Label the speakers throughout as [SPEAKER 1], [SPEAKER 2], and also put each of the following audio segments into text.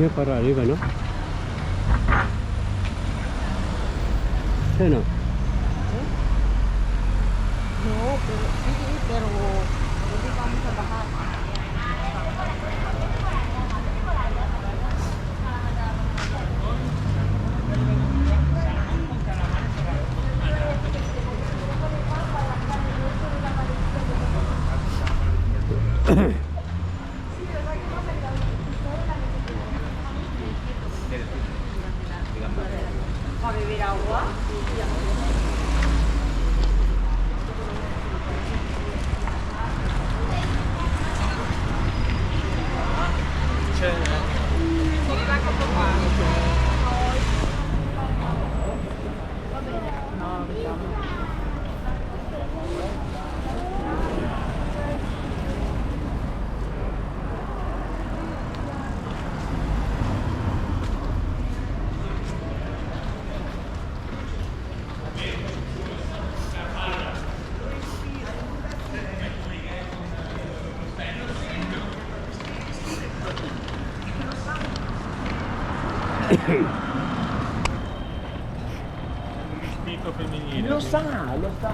[SPEAKER 1] Ini para arriba, ¿no? ¿Sí, no?
[SPEAKER 2] No, pero sí, pero hindi kami sa bahay. ¿Va a beber agua?
[SPEAKER 3] Spirito femminile.
[SPEAKER 4] Lo sa, lo sa.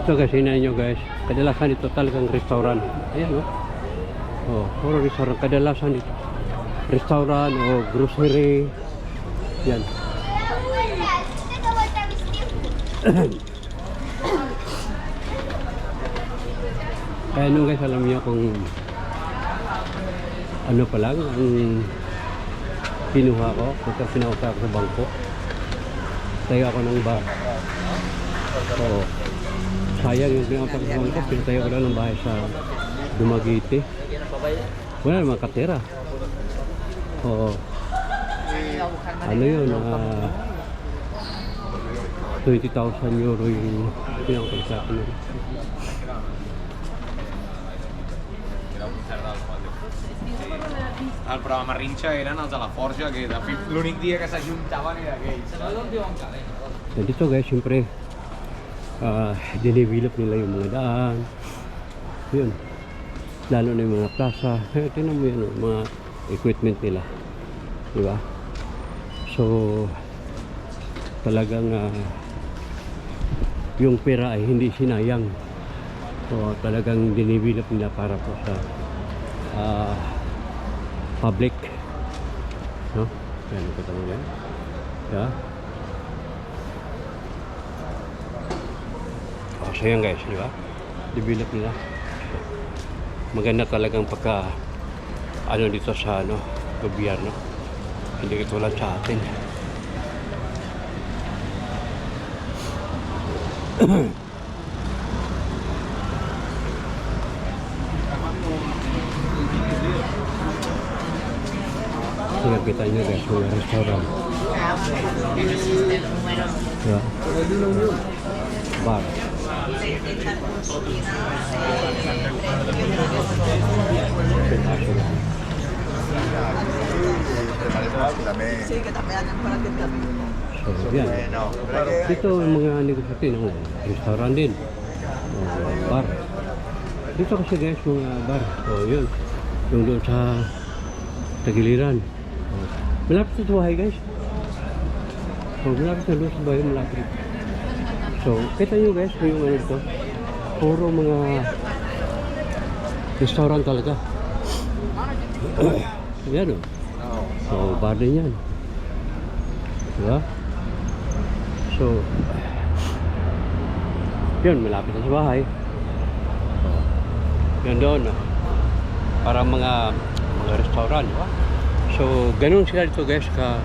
[SPEAKER 1] Ito kasi na nyo guys, kadalasan ito talagang restaurant. Ayan, oh, puro restaurant. Kadalasan ito restaurant o grocery. Yan. Kaya nung guys, alam niyo kung ano pa lang ang kinuha ko, kung pinauta ko sa bangko. Tayo ako ng ba. So, sayang yung pinauta ko sa bangko, pinatayo ko lang ng bahay sa Dumaguete. Wala naman katira. Oo. ano yun, 20,000 euro yung pinakapag sa akin.
[SPEAKER 4] El programa Rinxa eren els de la Forja, que l'únic dia que s'ajuntaven era aquells.
[SPEAKER 1] So dito guys, syempre, dinidevelop nila yung mga daan. Yun. Lalo na yung mga plaza. Tingnan mo yun, mga equipment nila. Diba? So, talagang yung pera ay hindi sinayang. So, talagang dinidevelop nila para po sa public. No? Yan, kita mo yan. Yeah. So yan guys, di ba? Develop nila. Maganda talagang pagka ano dito sa ano, gobyerno. Hindi katulad sa atin. Nakita nyo guys, mga restaurant. Yeah. Bar.
[SPEAKER 2] Sí, que también para que también.
[SPEAKER 1] So, yan. Dito ang mga negosyo ng restaurant din. Bar. Dito kasi guys, mga bar. So, yun. Yung doon sa Tagiliran. Malapit sa bahay guys. So, malapit sa doon sa bahay, malapit. So, kita nyo guys, yung ano dito. Puro mga restaurant talaga. Yan o. So, bar din yan. Diba? So, yun, malapit na sa bahay. So, yun doon. Para mga restaurant, diba? So, ganun sila dito guys ka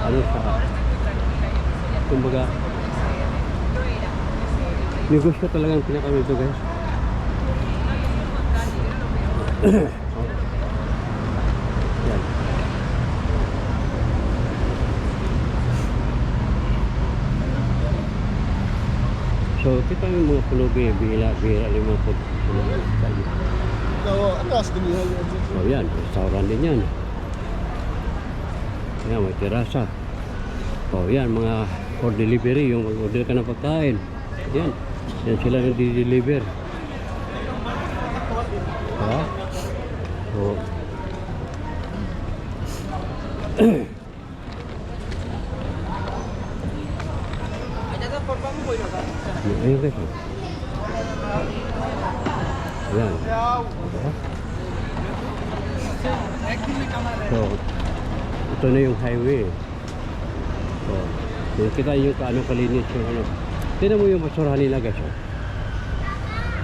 [SPEAKER 1] ano sa kumbaga negosyo talagang pinakami dito guys. Yan. So, kita yung mga pulubi, bihira yung mga pulubi. So yan, restaurant din yan. Yan, may terasa. So yan, mga for delivery, yung mag-order ka ng pagkain. Yan, yan sila nag-deliver. Diba? So ayun guys. Yan. So, ito na yung highway. So, yung kita yung kaano kalinis yung ano. Tignan mo yung basurahan nila guys. Oh.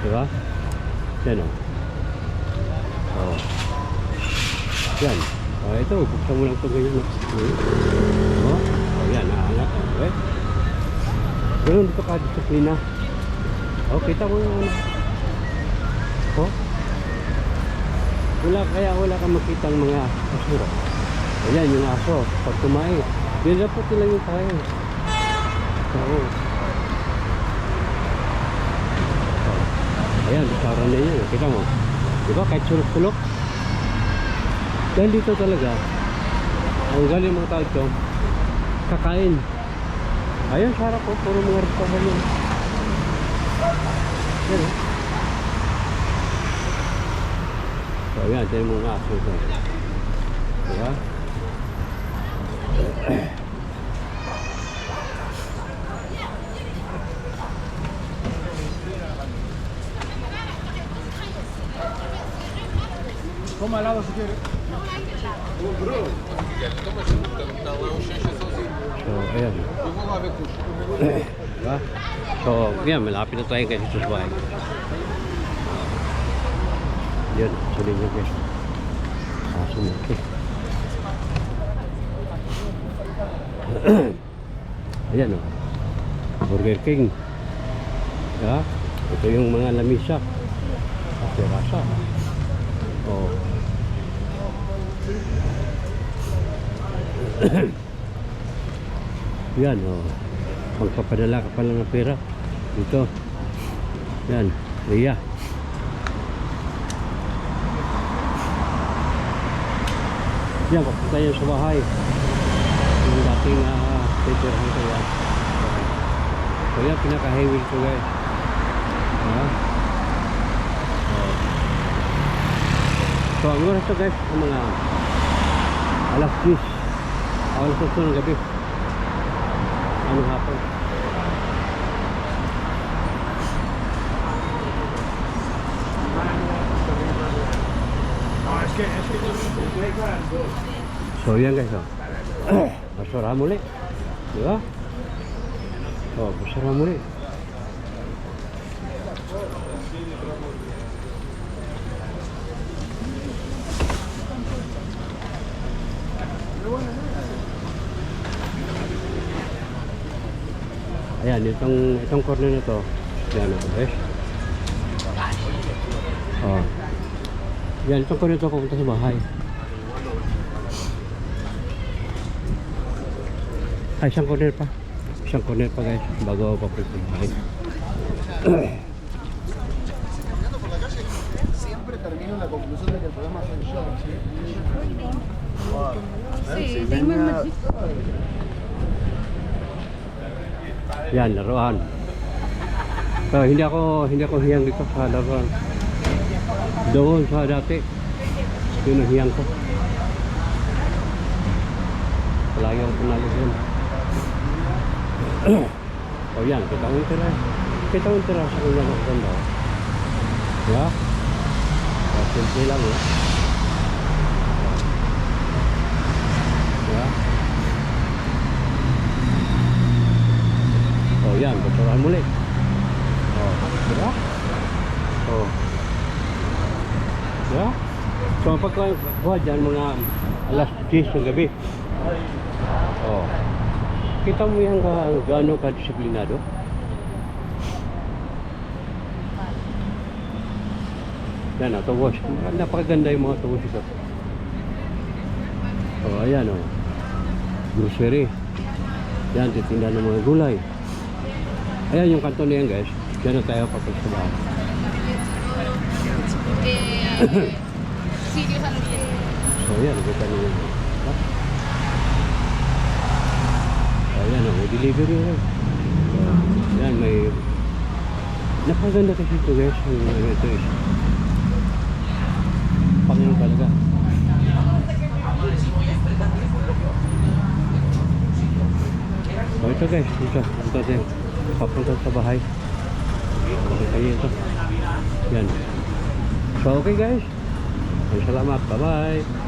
[SPEAKER 1] Diba? Yan o. Oh. Yan. Oh, ito, buksan mo lang ito ganyan. Oh. Oh, yan, naangat. Okay. Ganun dito ka disiplina. Oh, kita mo yung ano. Oh. Wala kang makitang mga basura. Ayan yung aso pag kumain. Dinapot nila yung kain. Oo. Ayan, bisara na yun. Kita mo. Diba kahit sulok-sulok? Dahil dito talaga ang galing mga tao ito kakain. Ayan, sarap po. Puro mga restaurant yun. Yan o. So yan, ito yung mga aso ito. Diba?
[SPEAKER 4] Toma helado si quieres.
[SPEAKER 1] So, ayan. Diba? So, yan, malapit na tayo kasi sa bahay. Yan, sulit nyo guys. Aso mo. Ayan o. Burger King. Diba? Ito yung mga lamisa. Terasa. Oh. Yan, oh. Magpapadala ka pa lang ng pera. Dito. Yan, Ria. Yan, papunta yan sa bahay. Yung dating titirahan ko yan. So yan, pinaka-highway ko guys. So ang oras to guys, ang mga alas 10. Alas 8 ng gabi. Anong hapon? So yan guys, oh. Basura muli. Di ba? Oh, basura muli. Ayan, itong corner na to. Yan ako guys. Oh. Yan, itong corner to pupunta sa bahay. Ay, isang corner pa. Isang corner pa guys, bago ako papunta sa bahay.
[SPEAKER 5] Siempre termino la conclusión de que el problema soy yo.
[SPEAKER 2] Sí, tengo el magic.
[SPEAKER 1] Yan, laruan. So, hindi ako hiyang dito sa laruan. Doon sa dati. Yun ang hiyang ko. Palagi ako panalo yun. O yan, kita mo yung tira. Kita mo yung tira sa kanya ko ganda. Diba? Simple lang eh. Diba? O yan, basurahan muli. O, diba? O. Diba? So, pagkakuha dyan, mga alas 10 ng gabi. O. Kita mo yan gaano ka-disiplinado? Yan, tuwas. Napakaganda yung mga tuwas ito. O, ayan o. Grocery. Yan, titinda ng mga gulay. Ayan yung kanto na yan guys. Diyan na tayo papunta sa bahay. So yan, kita nyo yun. Ayan o, may delivery yan. Yan, may... Napaganda kasi ito guys. Ito is... Panginoon talaga. So ito guys, ito natin. Papunta sa bahay. Okay kayo ito. Yan. So okay guys. Salamat. Bye bye.